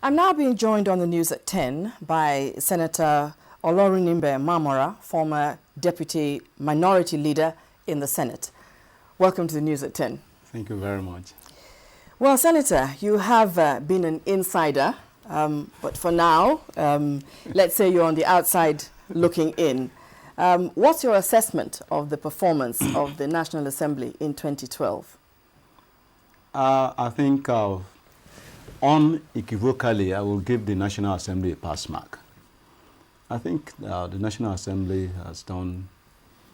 I'm now being joined on the news at 10 by Senator Olorunimbe Mamora, former Deputy Minority Leader in the Senate. Welcome to the news at 10. Thank you very much. Well, Senator, you have been an insider, but for now, let's say you're on the outside looking in. What's your assessment of the performance of the National Assembly in 2012? I think unequivocally, I will give the National Assembly a pass mark. I think the National Assembly has done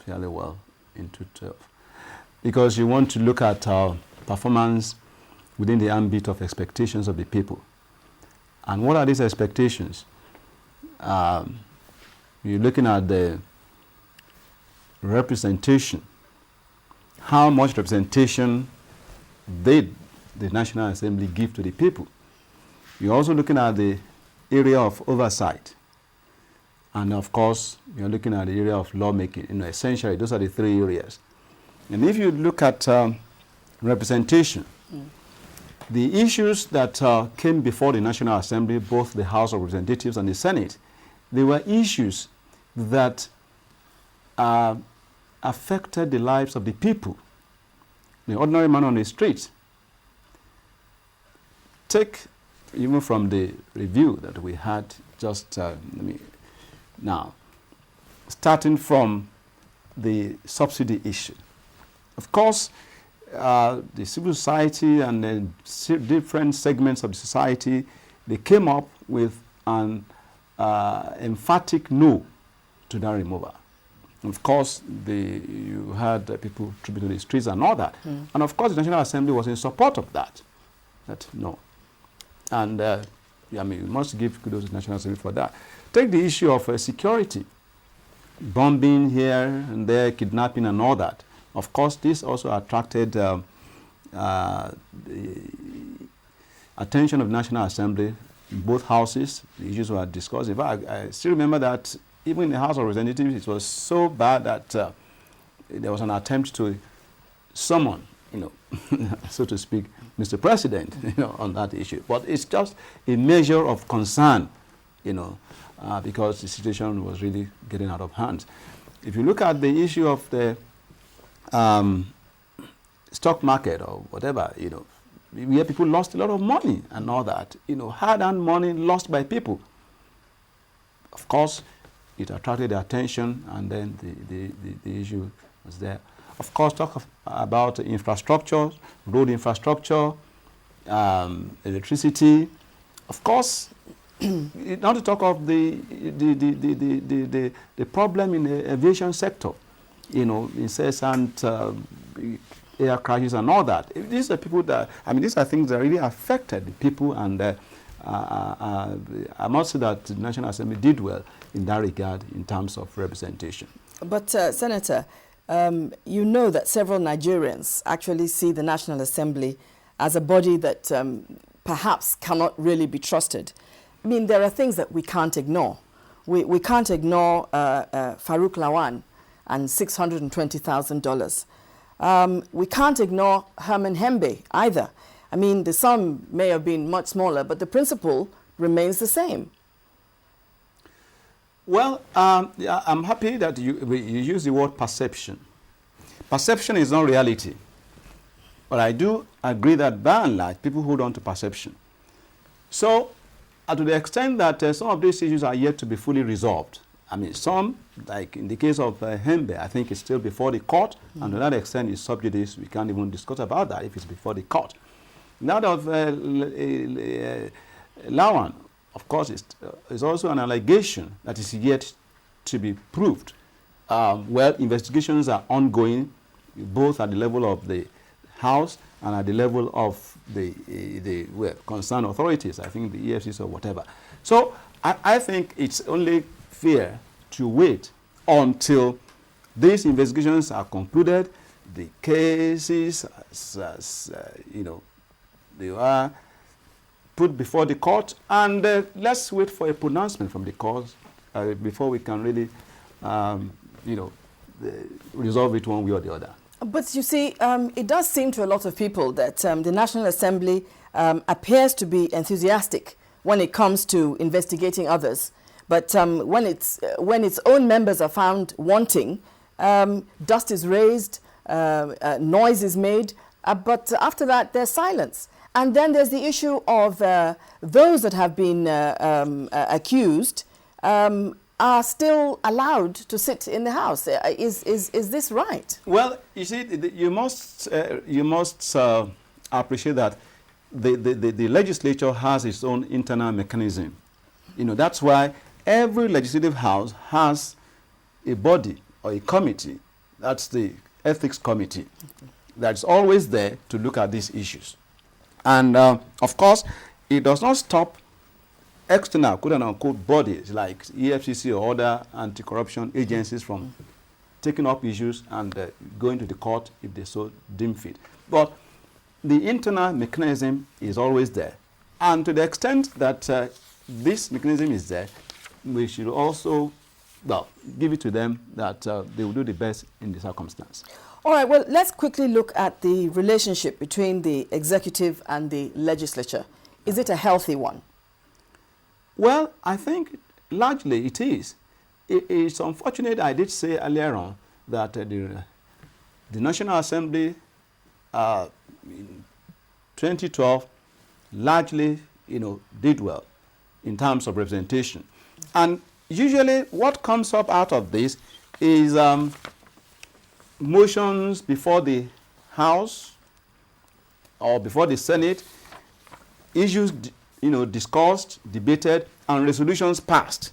fairly well in 2012 because you want to look at performance within the ambit of expectations of the people. And what are these expectations? You're looking at the representation. How much representation did the National Assembly give to the people? You're also looking at the area of oversight. And of course, you're looking at the area of lawmaking. Essentially, those are the three areas. And if you look at representation, the issues that came before the National Assembly, both the House of Representatives and the Senate, they were issues that affected the lives of the people, the ordinary man on the street. Take even from the review that we had just now, starting from the subsidy issue. Of course, the civil society and the different segments of the society, they came up with an emphatic no to that removal. Of course, you had people trooping to the streets and all that. And of course, the National Assembly was in support of that no. And we must give kudos to the National Assembly for that. Take the issue of security, bombing here and there, kidnapping and all that. Of course, this also attracted the attention of the National Assembly in both houses. The issues were discussed. In fact, I still remember that even in the House of Representatives, it was so bad that there was an attempt to summon, so to speak, Mr. President, on that issue. But it's just a measure of concern, because the situation was really getting out of hand. If you look at the issue of the stock market or whatever, where people lost a lot of money and all that, hard-earned money lost by people. Of course, it attracted the attention, and then the issue was there. Of course, talk about infrastructure, road infrastructure, electricity. Of course, not to talk of the problem in the aviation sector, incessant air crashes and all that. These are people that, these are things that really affected the people, and I must say that the National Assembly did well in that regard in terms of representation. But Senator, you know that several Nigerians actually see the National Assembly as a body that perhaps cannot really be trusted. There are things that we can't ignore. We can't ignore Farouk Lawan and $620,000. We can't ignore Herman Hembe either. The sum may have been much smaller, but the principle remains the same. Well, I'm happy that you use the word perception. Perception is not reality. But I do agree that by and large, people hold on to perception. So, to the extent that some of these issues are yet to be fully resolved, some, like in the case of Hembe, I think it's still before the court, and to that extent it's sub judice. We can't even discuss about that if it's before the court. That of Lawan, of course, is also an allegation that is yet to be proved. Investigations are ongoing, both at the level of the House and at the level of the concerned authorities, I think the EFCC or whatever. So I think it's only fair to wait until these investigations are concluded, the cases, they are put before the court, and let's wait for a pronouncement from the court before we can really, resolve it one way or the other. But you see, it does seem to a lot of people that the National Assembly appears to be enthusiastic when it comes to investigating others. But when its own members are found wanting, dust is raised, noise is made, but after that there's silence. And then there's the issue of those that have been accused are still allowed to sit in the house. Is this right? Well, you see, you must appreciate that the legislature has its own internal mechanism. You know, that's why every legislative house has a body or a committee. That's the ethics committee. That's always there to look at these issues. And of course, it does not stop external, quote-unquote, bodies like EFCC or other anti-corruption agencies from taking up issues and going to the court if they so deem fit. But the internal mechanism is always there. And to the extent that this mechanism is there, we should also, well, give it to them that they will do the best in the circumstance. All right, well, let's quickly look at the relationship between the executive and the legislature. Is it a healthy one? Well, I think largely it is. It's unfortunate, I did say earlier on, that the National Assembly in 2012 largely, did well in terms of representation. And usually what comes up out of this is motions before the House or before the Senate, issues discussed, debated, and resolutions passed.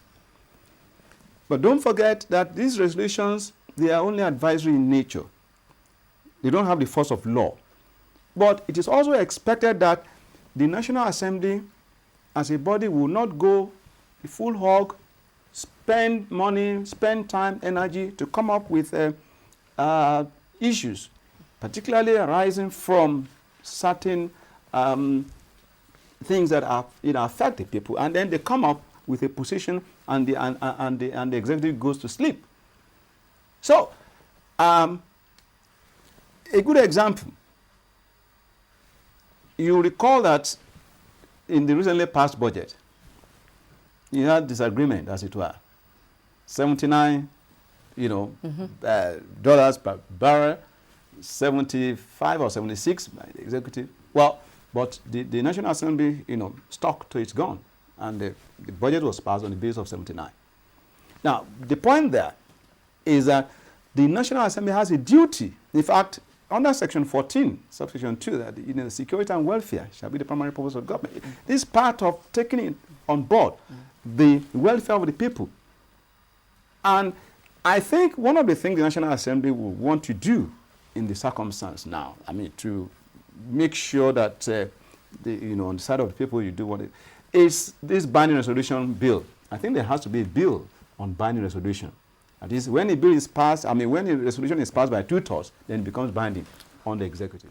But don't forget that these resolutions, they are only advisory in nature. They don't have the force of law. But it is also expected that the National Assembly, as a body, will not go the full hog, spend money, spend time, energy to come up with issues, particularly arising from certain things that are affect the people, and then they come up with a position, and the executive goes to sleep. So, a good example. You recall that in the recently passed budget, you had disagreement, as it were, 79, dollars per barrel, 75 or 76 by the executive. Well, but the National Assembly, stuck to its gun, and the budget was passed on the basis of 79. Now, the point there is that the National Assembly has a duty. In fact, under Section 14, subsection 2, that the security and welfare shall be the primary purpose of government. This is part of taking it on board the welfare of the people. And I think one of the things the National Assembly will want to do in the circumstance now, to make sure that on the side of the people you do what it is this binding resolution bill. I think there has to be a bill on binding resolution. That is, when a bill is passed, when a resolution is passed by 2/3, then it becomes binding on the executive.